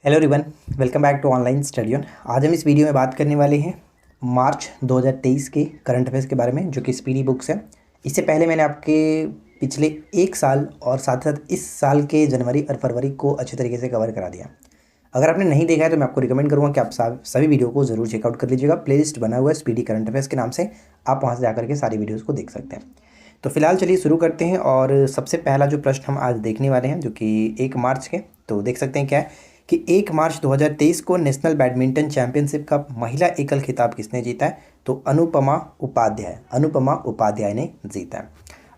Hello everyone, welcome back to online study on. आज हम इस वीडियो में बात करने वाले हैं मार्च 2023 के करंट अफेयर्स के बारे में, जो कि स्पीडी बुक्स है। इससे पहले मैंने आपके पिछले एक साल और साथ साथ इस साल के जनवरी और फरवरी को अच्छे तरीके से कवर करा दिया। अगर आपने नहीं देखा है तो मैं आपको रिकमेंड करूँगा कि आप सभी वीडियो को ज़रूर चेकआउट कर लीजिएगा। प्लेलिस्ट बना हुआ है स्पीडी करंट अफेयर्स के नाम से, आप वहाँ से जाकर के सारी वीडियोज़ को देख सकते हैं। तो फिलहाल चलिए शुरू करते हैं। और सबसे पहला जो प्रश्न हम आज देखने वाले हैं, जो कि 1 मार्च के, तो देख सकते हैं क्या है कि 1 मार्च 2023 को नेशनल बैडमिंटन चैंपियनशिप का महिला एकल खिताब किसने जीता है? तो अनुपमा उपाध्याय ने जीता है।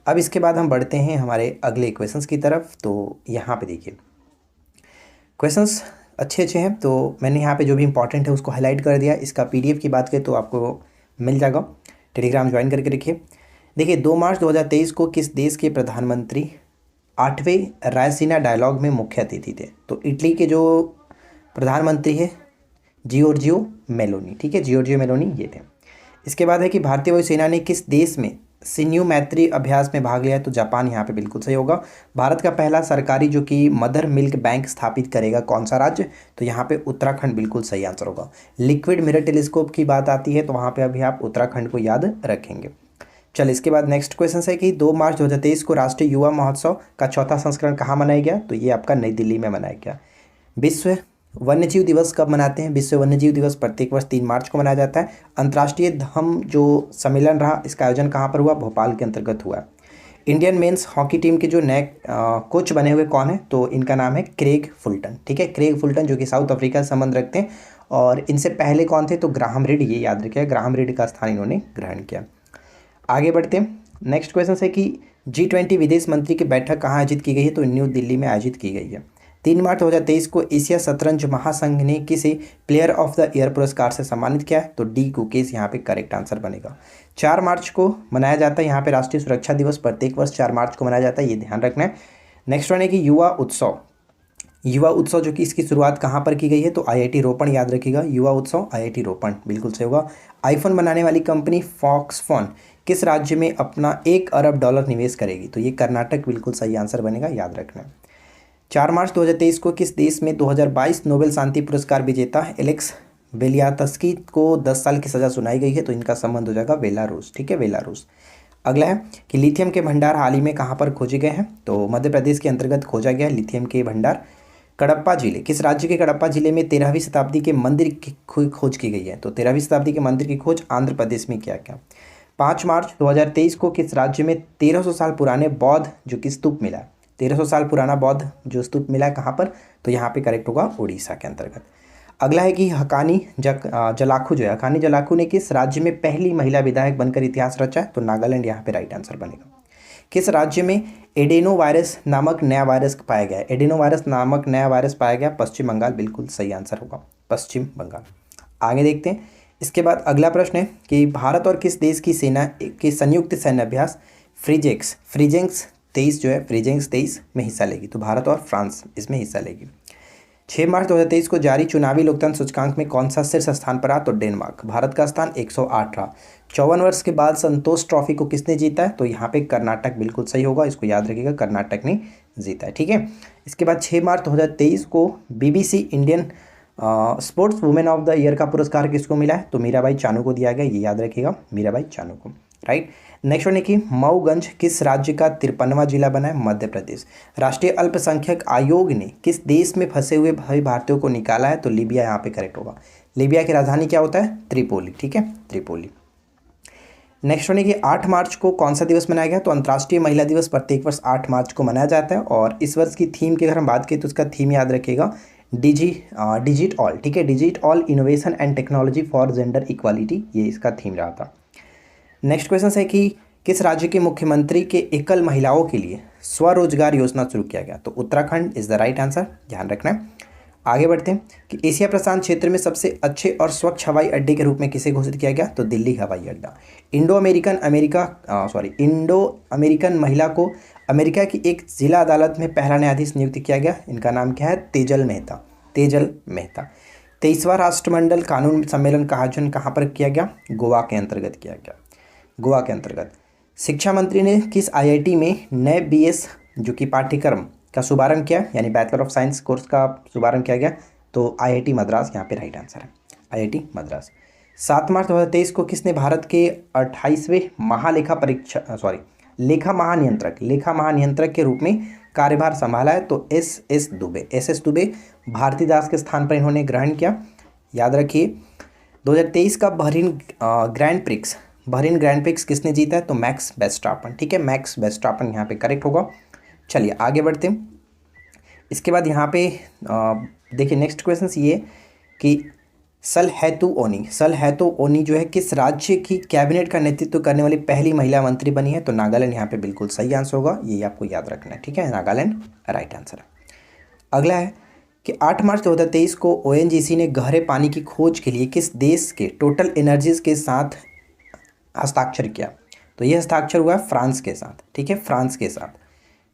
अब इसके बाद हम बढ़ते हैं हमारे अगले क्वेश्चंस की तरफ। तो यहाँ पे देखिए, क्वेश्चंस अच्छे हैं, तो मैंने यहाँ पे जो भी इंपॉर्टेंट है उसको हाईलाइट कर दिया। इसका पीडीएफ की बात करें तो आपको मिल जाएगा, टेलीग्राम ज्वाइन करके रखिए। देखिए, 2 मार्च 2023 को किस देश के प्रधानमंत्री 8वें रायसीना डायलॉग में मुख्य अतिथि थे? तो इटली के जो प्रधानमंत्री है जियोर्जियो मेलोनी, ठीक है, जियोर्जियो मेलोनी ये थे। इसके बाद है कि भारतीय वायुसेना ने किस देश में सिन्यू मैत्री अभ्यास में भाग लिया है? तो जापान यहाँ पे बिल्कुल सही होगा। भारत का पहला सरकारी जो कि मदर मिल्क बैंक स्थापित करेगा, कौन सा राज्य? तो यहाँ पे उत्तराखंड बिल्कुल सही आंसर होगा। लिक्विड मिरर टेलीस्कोप की बात आती है तो वहाँ पे अभी आप उत्तराखंड को याद रखेंगे। चल, इसके बाद नेक्स्ट क्वेश्चन है कि 2 मार्च 2023 को राष्ट्रीय युवा महोत्सव का चौथा संस्करण कहाँ मनाया गया? तो ये आपका नई दिल्ली में मनाया गया। विश्व वन्यजीव दिवस कब मनाते हैं? विश्व वन्यजीव दिवस प्रत्येक वर्ष 3 मार्च को मनाया जाता है। अंतर्राष्ट्रीय धम्म जो सम्मेलन रहा, इसका आयोजन कहाँ पर हुआ? भोपाल के अंतर्गत हुआ। इंडियन मेंस हॉकी टीम के जो नए कोच बने हुए कौन है? तो इनका नाम है क्रेग फुलटन, ठीक है, क्रेग फुलटन, जो कि साउथ अफ्रीका से संबंध रखते हैं। और इनसे पहले कौन थे? तो ग्राहम रीड, ये याद रखिए, ग्राहम रीड का स्थान इन्होंने ग्रहण किया। आगे बढ़ते हैं। नेक्स्ट क्वेश्चन है कि G20 विदेश मंत्री की बैठक कहाँ आयोजित की गई है? तो न्यू दिल्ली में आयोजित की गई है। 3 मार्च 2023 को एशिया शतरंज महासंघ ने किसे प्लेयर ऑफ द ईयर पुरस्कार से सम्मानित किया है? तो डी कुकीज यहाँ पे करेक्ट आंसर बनेगा। 4 मार्च को मनाया जाता है यहाँ पे राष्ट्रीय सुरक्षा दिवस, प्रत्येक वर्ष 4 मार्च को मनाया जाता है, ये ध्यान रखना है। नेक्स्ट वन है कि युवा उत्सव जो कि इसकी शुरुआत कहाँ पर की गई है? तो IIT रोपण, याद रखिएगा, युवा उत्सव IIT रोपण बिल्कुल सही होगा। आईफोन बनाने वाली कंपनी फॉक्सफोन किस राज्य में अपना $1 अरब निवेश करेगी? तो ये कर्नाटक बिल्कुल सही आंसर बनेगा, याद रखना। 4 मार्च 2023 को किस देश में 2022 नोबेल शांति पुरस्कार विजेता एलेक्स बेलियातस्की को 10 साल की सजा सुनाई गई है? तो इनका संबंध हो जाएगा बेलारूस, ठीक है, बेलारूस। अगला है कि लिथियम के भंडार हाल ही में कहाँ पर खोजे गए हैं? तो मध्य प्रदेश के अंतर्गत खोजा गया लिथियम के भंडार। कडप्पा जिले, किस राज्य के कडप्पा जिले में 13वीं शताब्दी के मंदिर की खोज की गई है? तो 13वीं शताब्दी के मंदिर की खोज आंध्र प्रदेश में किया गया। 5 मार्च 2023 को किस राज्य में 1300 साल पुराने बौद्ध जो कि स्तूप मिला? 1300 साल पुराना बौद्ध जो स्तूप मिला है कहाँ पर? तो यहाँ पे करेक्ट होगा उड़ीसा के अंतर्गत। अगला है कि हकानी जलाखू ने किस राज्य में पहली महिला विधायक बनकर इतिहास रचा है? तो नागालैंड यहाँ पे राइट आंसर बनेगा। किस राज्य में एडेनो वायरस नामक नया वायरस पाया गया? एडेनो वायरस नामक नया वायरस पाया गया, पश्चिम बंगाल बिल्कुल सही आंसर होगा, पश्चिम बंगाल। आगे देखते हैं। इसके बाद अगला प्रश्न है कि भारत और किस देश की सेना के संयुक्त सैन्य अभ्यास फ्रीजेंक्स 23 में हिस्सा लेगी? तो भारत और फ्रांस इसमें हिस्सा लेगी। 6 मार्च 2023 को जारी चुनावी लोकतंत्र सूचकांक में कौन सा शीर्ष स्थान पर रहा? तो डेनमार्क। भारत का स्थान 108 रहा। 54 वर्ष के बाद संतोष ट्रॉफी को किसने जीता है? तो यहाँ पे कर्नाटक बिल्कुल सही होगा, इसको याद रखिएगा, कर्नाटक ने जीता है, ठीक है। इसके बाद 6 मार्च 2023 को BBC Indian sports women of the year का पुरस्कार किसको मिला है? तो मीराबाई चानू को दिया गया, ये याद रखिएगा, मीराबाई चानू को, राइट। नेक्स्ट वन है कि मऊगंज किस राज्य का 53वां जिला बना है? मध्य प्रदेश। राष्ट्रीय अल्पसंख्यक आयोग ने किस देश में फंसे हुए भाई भारतीयों को निकाला है? तो लीबिया यहाँ पे करेक्ट होगा। लीबिया की राजधानी क्या होता है? त्रिपोली, ठीक है, त्रिपोली। नेक्स्ट वन है कि 8 मार्च को कौन सा दिवस मनाया गया? तो अंतर्राष्ट्रीय महिला दिवस प्रत्येक वर्ष 8 मार्च को मनाया जाता है। और इस वर्ष की थीम की अगर हम बात करें तो उसका थीम याद रखिएगा, डिजिट ऑल, ठीक है, digit all innovation and technology for gender equality, ये इसका थीम रहा था। नेक्स्ट क्वेश्चन है कि किस राज्य के मुख्यमंत्री के एकल महिलाओं के लिए स्वरोजगार योजना शुरू किया गया? तो Uttarakhand is the right answer, ध्यान रखना है। आगे बढ़ते हैं कि एशिया प्रशांत क्षेत्र में सबसे अच्छे और स्वच्छ हवाई अड्डे के रूप में किसे घोषित किया गया? तो दिल्ली हवाई अड्डा। इंडो अमेरिकन महिला को अमेरिका की एक जिला अदालत में पहला न्यायाधीश नियुक्त किया गया, इनका नाम क्या है? तेजल मेहता। 23वां राष्ट्रमंडल कानून सम्मेलन का आयोजन कहाँ पर किया गया? गोवा के अंतर्गत किया गया, गोवा के अंतर्गत। शिक्षा मंत्री ने किस IIT में नए BS जो कि पाठ्यक्रम का शुभारंभ किया, यानी बैचलर ऑफ साइंस कोर्स का शुभारंभ किया गया? तो IIT मद्रास यहाँ पे राइट आंसर है, IIT मद्रास। 7 मार्च 2023 को किसने भारत के 28वें लेखा महानियंत्रक के रूप में कार्यभार संभाला है? तो SS दुबे भारतीदास के स्थान पर इन्होंने ग्रहण किया। याद रखिए 2023 का बहरीन ग्रैंड प्रिक्स किसने जीता है? तो मैक्स वेस्टरपेन, ठीक है, मैक्स वेस्टरपेन यहाँ पे करेक्ट होगा। चलिए आगे बढ़ते हैं। इसके बाद यहाँ पे देखिए नेक्स्ट क्वेश्चन ये कि सलहेतु ओनी जो है किस राज्य की कैबिनेट का नेतृत्व करने वाली पहली महिला मंत्री बनी है? तो नागालैंड यहाँ पे बिल्कुल सही आंसर होगा, ये आपको याद रखना है, ठीक है, नागालैंड राइट आंसर है। अगला है कि 8 मार्च 2023 को ONGC ने गहरे पानी की खोज के लिए किस देश के टोटल एनर्जीज के साथ हस्ताक्षर किया? तो यह हस्ताक्षर हुआ है फ्रांस के साथ, ठीक है, फ्रांस के साथ।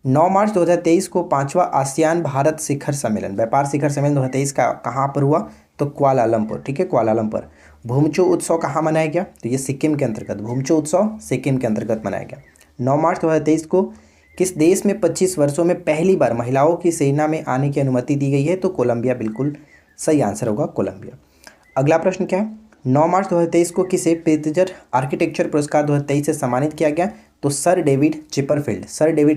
9 मार्च 2023 को 5वां आसियान भारत शिखर सम्मेलन, व्यापार शिखर सम्मेलन 2023 का कहाँ पर हुआ? तो कुआलालंपुर, ठीक है, कुआलालंपुर। भूमचो उत्सव कहाँ मनाया गया? तो ये सिक्किम के अंतर्गत, भूमचो उत्सव सिक्किम के अंतर्गत मनाया गया। 9 मार्च 2023 को किस देश में 25 वर्षों में पहली बार महिलाओं की सेना में आने की अनुमति दी गई है? तो कोलंबिया बिल्कुल सही आंसर होगा, कोलंबिया। अगला प्रश्न क्या है? 9 मार्च 2023 को किसे प्रित्जर आर्किटेक्चर पुरस्कार 2023 से सम्मानित किया गया? तो सर डेविड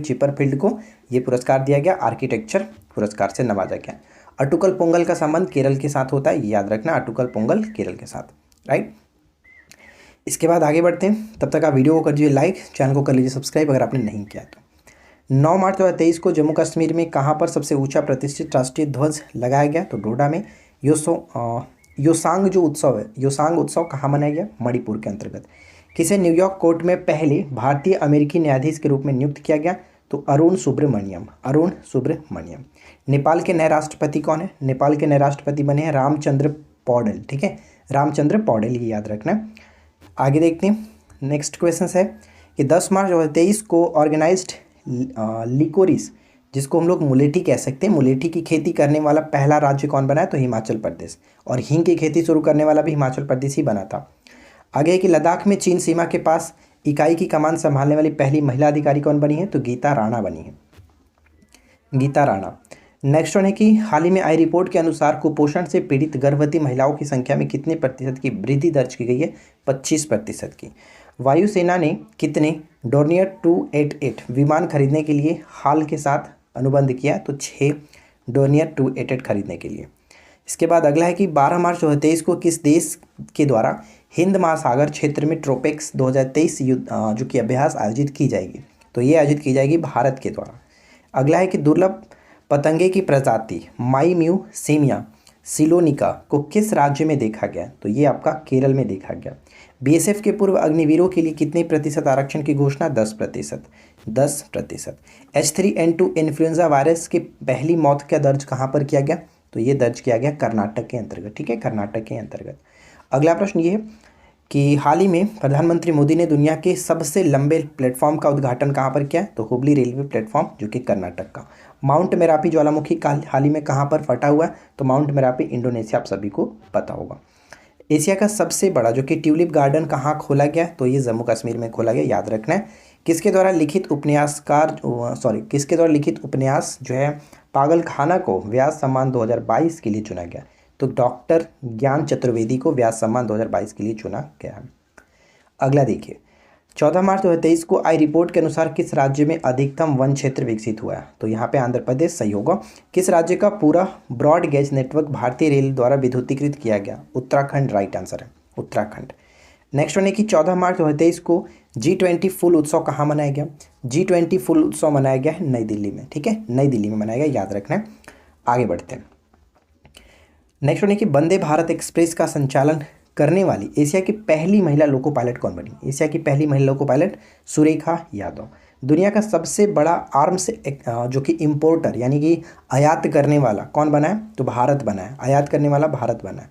चिपरफील्ड को ये पुरस्कार दिया गया, आर्किटेक्चर पुरस्कार से नवाजा गया। अटुकल पोंगल का संबंध केरल के साथ होता है, ये याद रखना, अटुकल पोंगल केरल के साथ, राइट। इसके बाद आगे बढ़ते हैं, तब तक आप वीडियो को कर दीजिए लाइक, चैनल को कर लीजिए सब्सक्राइब अगर आपने नहीं किया तो। 9 मार्च 2023 को जम्मू कश्मीर में कहाँ पर सबसे ऊंचा प्रतिष्ठित राष्ट्रीय ध्वज लगाया गया? तो डोडा में। योसांग जो उत्सव है, योसांग उत्सव कहाँ मनाया गया? मणिपुर के अंतर्गत। किसे न्यूयॉर्क कोर्ट में पहले भारतीय अमेरिकी न्यायाधीश के रूप में नियुक्त किया गया? तो अरुण सुब्रमण्यम। नेपाल के नए राष्ट्रपति कौन है? नेपाल के नए राष्ट्रपति बने हैं रामचंद्र पौडेल, ठीक है, रामचंद्र पौडेल, ये याद रखना है। आगे देखते हैं, नेक्स्ट क्वेश्चन है कि 10 मार्च 2023 को ऑर्गेनाइज्ड लिकोरिस, जिसको हम लोग मुलेठी कह सकते हैं, मुलेठी की खेती करने वाला पहला राज्य कौन बना है? तो हिमाचल प्रदेश। और हींग की खेती शुरू करने वाला भी हिमाचल प्रदेश ही बना था। आगे है कि लद्दाख में चीन सीमा के पास इकाई की कमान संभालने वाली पहली महिला अधिकारी कौन बनी है? तो गीता राणा बनी है, गीता राणा। नेक्स्ट वन है कि हाल ही में आई रिपोर्ट के अनुसार कुपोषण से पीड़ित गर्भवती महिलाओं की संख्या में कितने प्रतिशत की वृद्धि दर्ज की गई है? 25% की। वायुसेना ने कितने डोर्नियर 288 विमान खरीदने के लिए हाल के साथ अनुबंध किया? तो 6 डोर्नियर 288 खरीदने के लिए। इसके बाद अगला है कि 12 मार्च 2023 को किस देश के द्वारा हिंद महासागर क्षेत्र में ट्रोपेक्स 2023 जो कि अभ्यास आयोजित की जाएगी? तो ये आयोजित की जाएगी भारत के द्वारा। अगला है कि दुर्लभ पतंगे की प्रजाति माईम्यू सेमिया सिलोनिका को किस राज्य में देखा गया? तो ये आपका केरल में देखा गया। BSF के पूर्व अग्निवीरों के लिए कितने प्रतिशत आरक्षण की घोषणा? 10%। H3N2 इन्फ्लुएंजा वायरस की पहली मौत का दर्ज कहाँ पर किया गया? तो ये दर्ज किया गया कर्नाटक के अंतर्गत, ठीक है, कर्नाटक के अंतर्गत। अगला प्रश्न ये है कि हाल ही में प्रधानमंत्री मोदी ने दुनिया के सबसे लंबे प्लेटफॉर्म का उद्घाटन कहाँ पर किया? तो हुबली रेलवे प्लेटफॉर्म, जो कि कर्नाटक का। माउंट मेरापी ज्वालामुखी हाल ही में कहाँ पर फटा हुआ है? तो माउंट मेरापी इंडोनेशिया, आप सभी को पता होगा। एशिया का सबसे बड़ा जो कि ट्यूलिप गार्डन कहाँ खोला गया? तो ये जम्मू कश्मीर में खोला गया, याद रखना है। किसके द्वारा लिखित उपन्यास जो है पागल खाना को व्यास सम्मान 2022 के लिए चुना गया? तो डॉक्टर ज्ञान चतुर्वेदी को व्यास सम्मान 2022 के लिए चुना गया है। अगला देखिए, 14 मार्च 2023 को आई रिपोर्ट के अनुसार किस राज्य में अधिकतम वन क्षेत्र विकसित हुआ है? तो यहाँ पे आंध्र प्रदेश सही होगा। किस राज्य का पूरा ब्रॉड गेज नेटवर्क भारतीय रेल द्वारा विद्युतीकृत किया गया? उत्तराखंड राइट आंसर है, उत्तराखंड। नेक्स्ट वन है कि 14 मार्च 2023 को G20 फुल उत्सव कहाँ मनाया गया? G20 फुल उत्सव मनाया गया है नई दिल्ली में, ठीक है, नई दिल्ली में मनाया गया, याद रखना है। आगे बढ़ते हैं। नेक्स्ट वन है कि वंदे भारत एक्सप्रेस का संचालन करने वाली एशिया की पहली महिला लोको पायलट कौन बनी? एशिया की पहली महिला लोको पायलट सुरेखा यादव। दुनिया का सबसे बड़ा आर्म्स जो कि इंपोर्टर यानी कि आयात करने वाला कौन बना है? तो भारत बना है, आयात करने वाला भारत बना है।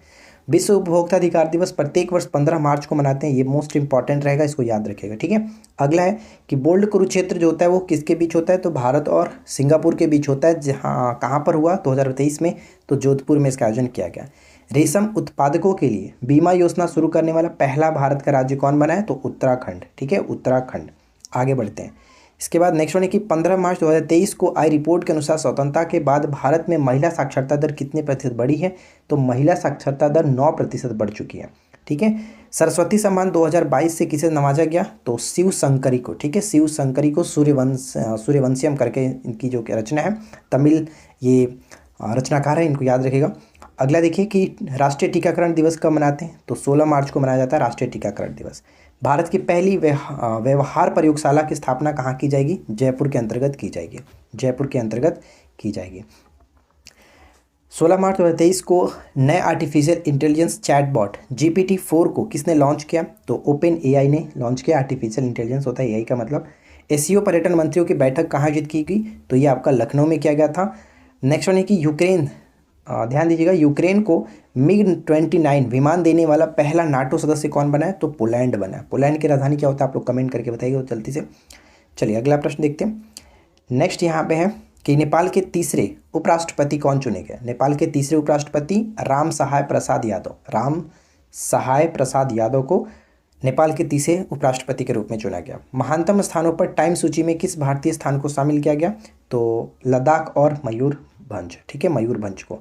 विश्व उपभोक्ता अधिकार दिवस प्रत्येक वर्ष 15 मार्च को मनाते हैं, ये मोस्ट इंपॉर्टेंट रहेगा, इसको याद रखिएगा, ठीक है। अगला है कि बोल्ड कुरुक्षेत्र जो होता है वो किसके बीच होता है? तो भारत और सिंगापुर के बीच होता है, जहाँ कहाँ पर हुआ 2023 में? तो जोधपुर में इसका आयोजन किया गया। रेशम उत्पादकों के लिए बीमा योजना शुरू करने वाला पहला भारत का राज्य कौन बना है? तो उत्तराखंड, ठीक है, उत्तराखंड। आगे बढ़ते हैं। इसके बाद नेक्स्ट वन है कि 15 मार्च 2023 को आई रिपोर्ट के अनुसार स्वतंत्रता के बाद भारत में महिला साक्षरता दर कितने प्रतिशत बढ़ी है? तो महिला साक्षरता दर 9% बढ़ चुकी है। ठीक है। सरस्वती सम्मान 2022 से किसे नवाजा गया? तो शिव शंकरी को। ठीक है, शिव शंकरी को सूर्यवंशियम करके इनकी जो रचना है, तमिल ये रचनाकार है, इनको याद रखिएगा। अगला देखिए कि राष्ट्रीय टीकाकरण दिवस कब मनाते हैं? तो 16 मार्च को मनाया जाता है राष्ट्रीय टीकाकरण दिवस। भारत की पहली व्यवहार प्रयोगशाला की स्थापना कहाँ की जाएगी? जयपुर के अंतर्गत की जाएगी। जयपुर के अंतर्गत की जाएगी। 16 मार्च 2023 को नए आर्टिफिशियल इंटेलिजेंस चैटबॉट GPT-4 को किसने लॉन्च किया? तो ओपन AI ने लॉन्च किया। आर्टिफिशियल इंटेलिजेंस होता है AI का मतलब। एससीओ पर्यटन मंत्रियों की बैठक कहाँ आयोजित की गई? तो ये आपका लखनऊ में किया गया था। नेक्स्ट वन है कि यूक्रेन, ध्यान दीजिएगा, यूक्रेन को MiG-29 विमान देने वाला पहला नाटो सदस्य कौन बना है? तो पोलैंड बना है। पोलैंड की राजधानी क्या होता है? आप लोग कमेंट करके बताइएगा जल्दी से। चलिए अगला प्रश्न देखते हैं। नेक्स्ट यहाँ पे है कि नेपाल के तीसरे उपराष्ट्रपति कौन चुने गए? नेपाल के तीसरे उपराष्ट्रपति राम सहाय प्रसाद यादव। राम सहाय प्रसाद यादव को नेपाल के तीसरे उपराष्ट्रपति के रूप में चुना गया। महानतम स्थानों पर टाइम सूची में किस भारतीय स्थान को शामिल किया गया? तो लद्दाख और मयूरभंज। ठीक है, मयूरभंज को।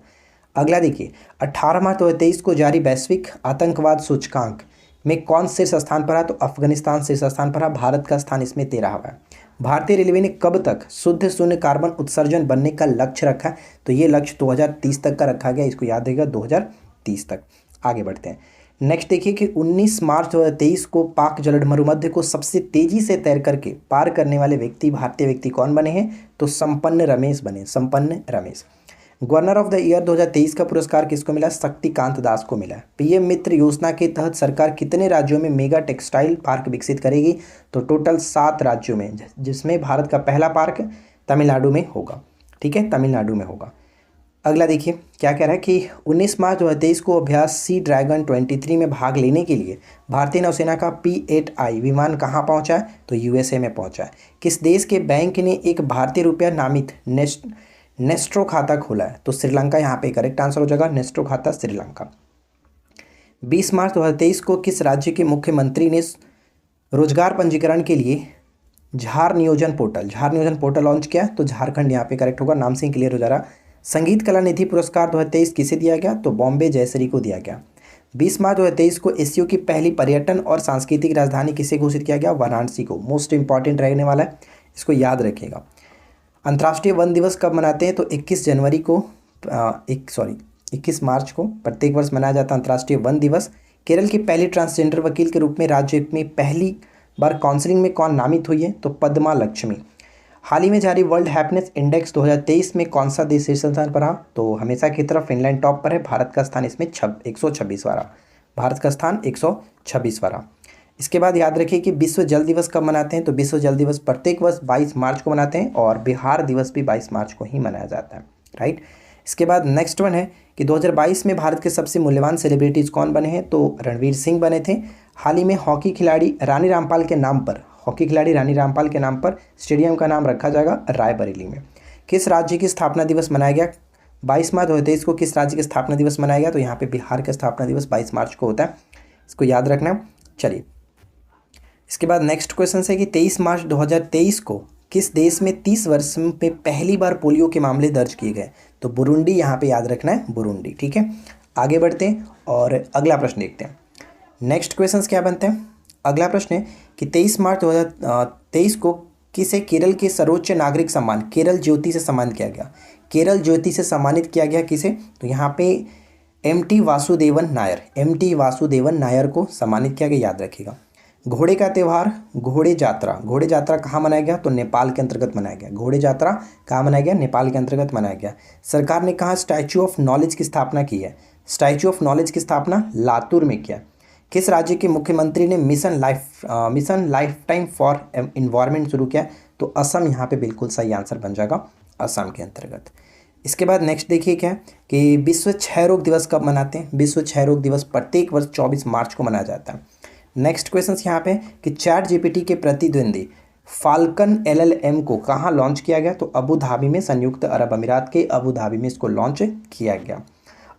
अगला देखिए, 18 मार्च 2023 को जारी वैश्विक आतंकवाद सूचकांक में कौन शीर्ष स्थान पर है? तो अफगानिस्तान शीर्ष स्थान पर है। भारत का स्थान इसमें 13वां है। भारतीय रेलवे ने कब तक शुद्ध शून्य कार्बन उत्सर्जन बनने का लक्ष्य रखा है? तो ये लक्ष्य 2030 तक का रखा गया, इसको याद रखिएगा, 2030 तक। आगे बढ़ते हैं। नेक्स्ट देखिए कि 19 मार्च 2023 को पाक जलद मरुमध्य को सबसे तेजी से तैर करके पार करने वाले व्यक्ति, भारतीय व्यक्ति कौन बने हैं? तो संपन्न रमेश बने। संपन्न Ramesh. Governor of the year 2023 का पुरस्कार किसको मिला? शक्तिकांत दास को मिला। पीएम मित्र योजना के तहत सरकार कितने राज्यों में मेगा टेक्सटाइल पार्क विकसित करेगी? तो टोटल 7 राज्यों में, जिसमें भारत का पहला पार्क तमिलनाडु में होगा। ठीक है, तमिलनाडु में होगा। अगला देखिए क्या कह रहा है कि 19 मार्च 2023 को अभ्यास सी ड्रैगन 23 में भाग लेने के लिए भारतीय नौसेना का P-8I विमान कहाँ पहुँचा है? तो USA में पहुँचा है। किस देश के बैंक ने एक भारतीय रुपया नामित नेस्ट्रो खाता खोला है? तो श्रीलंका यहाँ पे करेक्ट आंसर हो जाएगा, नेस्ट्रो खाता श्रीलंका। 20 मार्च 2023 को किस राज्य के मुख्यमंत्री ने रोजगार पंजीकरण के लिए झार नियोजन पोर्टल लॉन्च किया? तो झारखंड यहाँ पे करेक्ट होगा, नाम से क्लियर हो जा रहा। संगीत कला निधि पुरस्कार 2023 किसे दिया गया? तो बॉम्बे जयश्री को दिया गया। 20 मार्च 2023 को एशिया की पहली पर्यटन और सांस्कृतिक राजधानी किसे घोषित किया गया? वाराणसी को। मोस्ट इंपॉर्टेंट रहने वाला है, इसको याद रखिएगा। अंतर्राष्ट्रीय वन दिवस कब मनाते हैं? तो 21 मार्च को प्रत्येक वर्ष मनाया जाता है अंतर्राष्ट्रीय वन दिवस। केरल की पहली ट्रांसजेंडर वकील के रूप में राज्य में पहली बार काउंसलिंग में कौन नामित हुई है? तो पद्मा लक्ष्मी। हाल ही में जारी वर्ल्ड हैप्पीनेस इंडेक्स 2023 में कौन सा देश शीर्ष स्थान पर रहा? तो हमेशा की तरफ फिनलैंड टॉप पर है। भारत का स्थान इसमें 126वां रहा। भारत का स्थान 126वां रहा। इसके बाद याद रखिए कि विश्व जल दिवस कब मनाते हैं? तो विश्व जल दिवस प्रत्येक वर्ष 22 मार्च को मनाते हैं और बिहार दिवस भी 22 मार्च को ही मनाया जाता है। राइट। इसके बाद नेक्स्ट वन है कि 2022 में भारत के सबसे मूल्यवान सेलिब्रिटीज़ कौन बने हैं? तो रणवीर सिंह बने थे। हाल ही में हॉकी खिलाड़ी रानी रामपाल के नाम पर स्टेडियम का नाम रखा जाएगा रायबरेली में। किस राज्य की स्थापना दिवस मनाया गया? 22 मार्च 2023 को किस राज्य की स्थापना दिवस मनाया गया? तो यहाँ पे बिहार का स्थापना दिवस 22 मार्च को होता है, इसको याद रखना। चलिए इसके बाद नेक्स्ट क्वेश्चन है कि 23 मार्च 2023 को किस देश में 30 वर्ष में पहली बार पोलियो के मामले दर्ज किए गए? तो बुरुंडी, यहाँ पे याद रखना है बुरुंडी। ठीक है, आगे बढ़ते हैं और अगला प्रश्न देखते हैं। नेक्स्ट क्वेश्चन क्या बनते हैं? अगला प्रश्न है कि 23 मार्च 2023 को किसे केरल के सर्वोच्च नागरिक सम्मान केरल ज्योति से सम्मानित किया गया? केरल ज्योति से सम्मानित किया गया किसे? तो यहाँ पे MT वासुदेवन नायर को सम्मानित किया गया, याद रखिएगा। घोड़े का त्यौहार घोड़े यात्रा कहाँ मनाया गया? तो नेपाल के अंतर्गत मनाया गया। घोड़े यात्रा कहाँ मनाया गया? नेपाल के अंतर्गत मनाया गया। सरकार ने कहाँ स्टैच्यू ऑफ नॉलेज की स्थापना की है? स्टैच्यू ऑफ नॉलेज की स्थापना लातूर में किया। किस राज्य के मुख्यमंत्री ने mission life time for environment शुरू किया? तो असम यहाँ पे बिल्कुल सही आंसर बन जाएगा, असम के अंतर्गत। इसके बाद नेक्स्ट देखिए क्या कि विश्व क्षय रोग दिवस कब मनाते हैं? विश्व क्षय रोग दिवस प्रत्येक वर्ष 24 मार्च को मनाया जाता है। नेक्स्ट क्वेश्चन यहाँ पे कि ChatGPT के प्रतिद्वंदी फाल्कन LLM को कहाँ लॉन्च किया गया? तो अबू धाबी में, संयुक्त अरब अमीरात के अबू धाबी में इसको लॉन्च किया गया।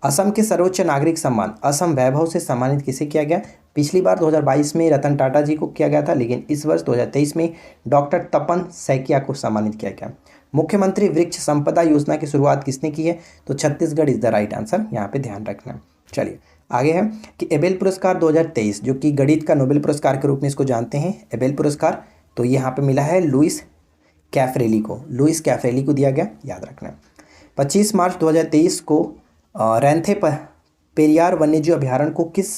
असम के सर्वोच्च नागरिक सम्मान असम वैभव से सम्मानित किसे किया गया? पिछली बार 2022 में रतन टाटा जी को किया गया था, लेकिन इस वर्ष 2023 में डॉक्टर तपन सैकिया को सम्मानित किया गया। मुख्यमंत्री वृक्ष संपदा योजना की शुरुआत किसने की है? तो Chhattisgarh is the right answer, यहाँ पे ध्यान रखना। चलिए आगे है कि एबेल पुरस्कार 2023, जो कि गणित का नोबेल पुरस्कार के रूप में इसको जानते हैं, एबेल पुरस्कार, तो यहाँ पे मिला है लुइस कैफरेली को दिया गया, याद रखना। 25 मार्च 2023 को रैंथे पेरियार वन्यजीव अभ्यारण्य को किस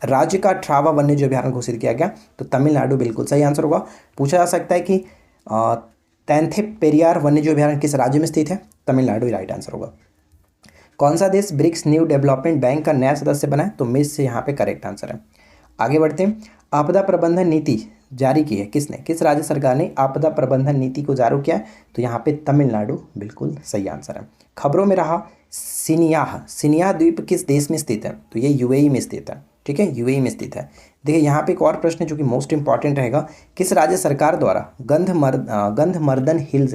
राज्य का ट्रावा वन्यजीव अभ्यारण्य घोषित किया गया? तो तमिलनाडु बिल्कुल सही आंसर होगा। पूछा जा सकता है कि रैंथे पेरियार वन्यजीव अभ्यारण्य किस राज्य में स्थित है? तमिलनाडु ही राइट आंसर होगा। कौन सा देश ब्रिक्स न्यू डेवलपमेंट बैंक का नया सदस्य बना है? तो मिस यहाँ पे करेक्ट आंसर है। आगे बढ़ते हैं। आपदा प्रबंधन नीति जारी की है किसने? किस राज्य सरकार ने आपदा प्रबंधन नीति को जारी किया? तो यहाँ पे तमिलनाडु बिल्कुल सही आंसर है। खबरों में रहा सिनियाह द्वीप किस देश में स्थित है? तो ये यूएई में स्थित है, ठीक है, यूएई में स्थित है। देखिए यहाँ पे एक और प्रश्न है जो कि मोस्ट इंपॉर्टेंट रहेगा। किस राज्य सरकार द्वारा गंधमर्दन हिल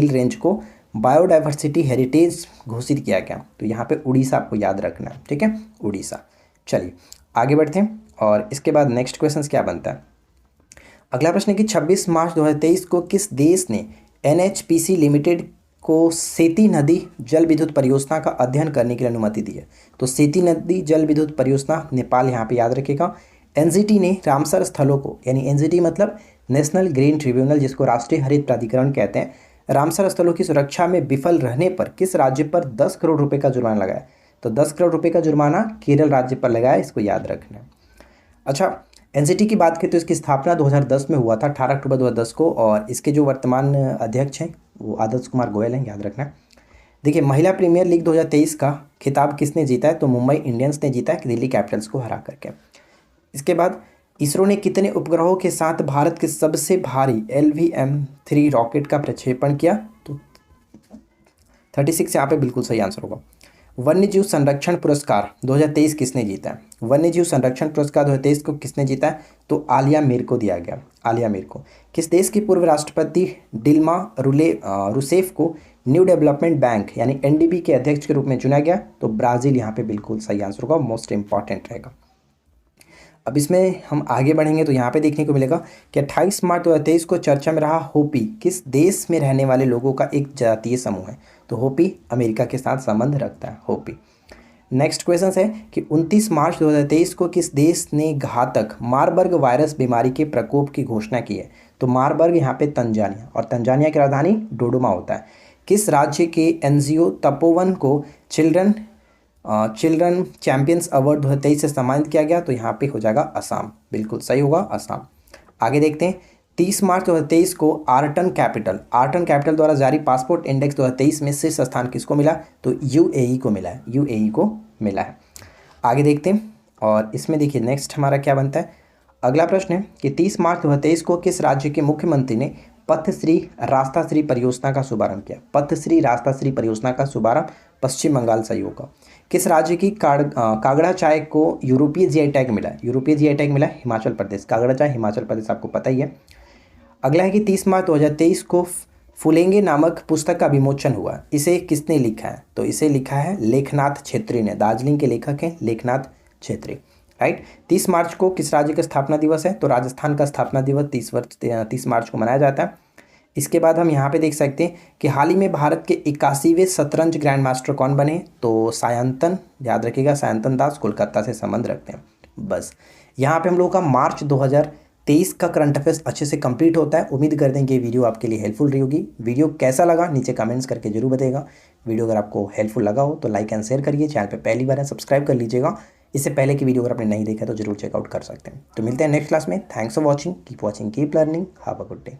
रेंज को बायोडाइवर्सिटी हेरिटेज घोषित किया गया? तो यहाँ पे उड़ीसा आपको याद रखना है, ठीक है, उड़ीसा। चलिए आगे बढ़ते हैं और इसके बाद नेक्स्ट क्वेश्चन क्या बनता है। अगला प्रश्न है कि 26 मार्च 2023 को किस देश ने NHPC लिमिटेड को सेती नदी जल विद्युत परियोजना का अध्ययन करने के लिए अनुमति दी है? तो सेती नदी जल विद्युत परियोजना नेपाल, यहाँ पे याद रखिएगा। NGT ने रामसर स्थलों को, यानी NGT मतलब नेशनल ग्रीन ट्रिब्यूनल, जिसको राष्ट्रीय हरित प्राधिकरण कहते हैं, रामसर स्थलों की सुरक्षा में विफल रहने पर किस राज्य पर 10 करोड़ रुपए का जुर्माना लगाया? तो 10 करोड़ रुपए का जुर्माना केरल राज्य पर लगाया, इसको याद रखना। अच्छा, NGT की बात करें तो इसकी स्थापना 2010 में हुआ था, 18 अक्टूबर 2010 को, और इसके जो वर्तमान अध्यक्ष हैं वो आदर्श कुमार गोयल हैं, याद रखना। देखिए महिला प्रीमियर लीग 2023 का खिताब किसने जीता है? तो मुंबई इंडियंस ने जीता है दिल्ली कैपिटल्स को हरा करके। इसके बाद इसरो ने कितने उपग्रहों के साथ भारत के सबसे भारी LVM-3 रॉकेट का प्रक्षेपण किया? तो 36 यहाँ पे बिल्कुल सही आंसर होगा। वन्यजीव संरक्षण पुरस्कार 2023 किसने जीता है? वन्यजीव संरक्षण पुरस्कार 2023 को किसने जीता है? तो आलिया मीर को दिया गया, आलिया मीर को। किस देश की पूर्व राष्ट्रपति डिल्मा रूसेफ को न्यू डेवलपमेंट बैंक यानी NDB के अध्यक्ष के रूप में चुना गया? तो ब्राज़ील यहाँ पे बिल्कुल सही आंसर होगा, मोस्ट इंपॉर्टेंट रहेगा। अब इसमें हम आगे बढ़ेंगे तो यहाँ पे देखने को मिलेगा कि 28 मार्च 2023 को चर्चा में रहा होपी किस देश में रहने वाले लोगों का एक जातीय समूह है? तो होपी अमेरिका के साथ संबंध रखता है, होपी। नेक्स्ट क्वेश्चन है कि 29 मार्च 2023 को किस देश ने घातक मारबर्ग वायरस बीमारी के प्रकोप की घोषणा की है? तो मारबर्ग यहाँ पे तंजानिया, और तंजानिया की राजधानी डोडोमा होता है। किस राज्य के NGO तपोवन को चिल्ड्रन चैंपियंस अवार्ड 2023 से सम्मानित किया गया? तो यहाँ पे हो जाएगा असम, बिल्कुल सही होगा, असम। आगे देखते हैं। 30 मार्च 2023 को आर्टन कैपिटल द्वारा जारी पासपोर्ट इंडेक्स 2023 में शीर्ष स्थान किसको मिला? तो UAE को मिला है, UAE को मिला है। आगे देखते हैं और इसमें देखिए नेक्स्ट हमारा क्या बनता है। अगला प्रश्न है कि 30 मार्च 2023 को किस राज्य के मुख्यमंत्री ने पथश्री रास्ताश्री परियोजना का शुभारंभ किया? पथश्री रास्ताश्री परियोजना का शुभारंभ पश्चिम बंगाल से ही होगा। किस राज्य की कागड़ा चाय को यूरोपीय GI टैग मिला है? यूरोपीय GI टैग मिला है हिमाचल प्रदेश। कागड़ा चाय हिमाचल प्रदेश, आपको पता ही है। अगला है कि 30 मार्च 2023 को फूलेंगे नामक पुस्तक का विमोचन हुआ, इसे किसने लिखा है? तो इसे लिखा है लेखनाथ छेत्री ने, दार्जिलिंग के लेखक हैं लेखनाथ छेत्री, राइट। 30 मार्च को किस राज्य का स्थापना दिवस है? तो राजस्थान का स्थापना दिवस 30 मार्च को मनाया जाता है। इसके बाद हम यहाँ पे देख सकते हैं कि हाल ही में भारत के 81वें शतरंज ग्रैंड मास्टर कौन बने? तो सायंतन, याद रखिएगा, सायंतन दास कोलकाता से संबंध रखते हैं। बस यहाँ पे हम लोगों का मार्च 2023 का करंट अफेयर्स अच्छे से कंप्लीट होता है। उम्मीद करते हैं कि ये वीडियो आपके लिए हेल्पफुल रही होगी। वीडियो कैसा लगा नीचे कमेंट्स करके जरूर बताइएगा। वीडियो अगर आपको हेल्पफुल लगा हो तो लाइक एंड शेयर करिए। चैनल पे पहली बार है सब्सक्राइब कर लीजिएगा। इससे पहले की वीडियो अगर आपने नहीं देखा तो जरूर चेकआउट कर सकते हैं। तो मिलते हैं नेक्स्ट क्लास में। Thanks for watching, keep watching, keep learning, have a good day.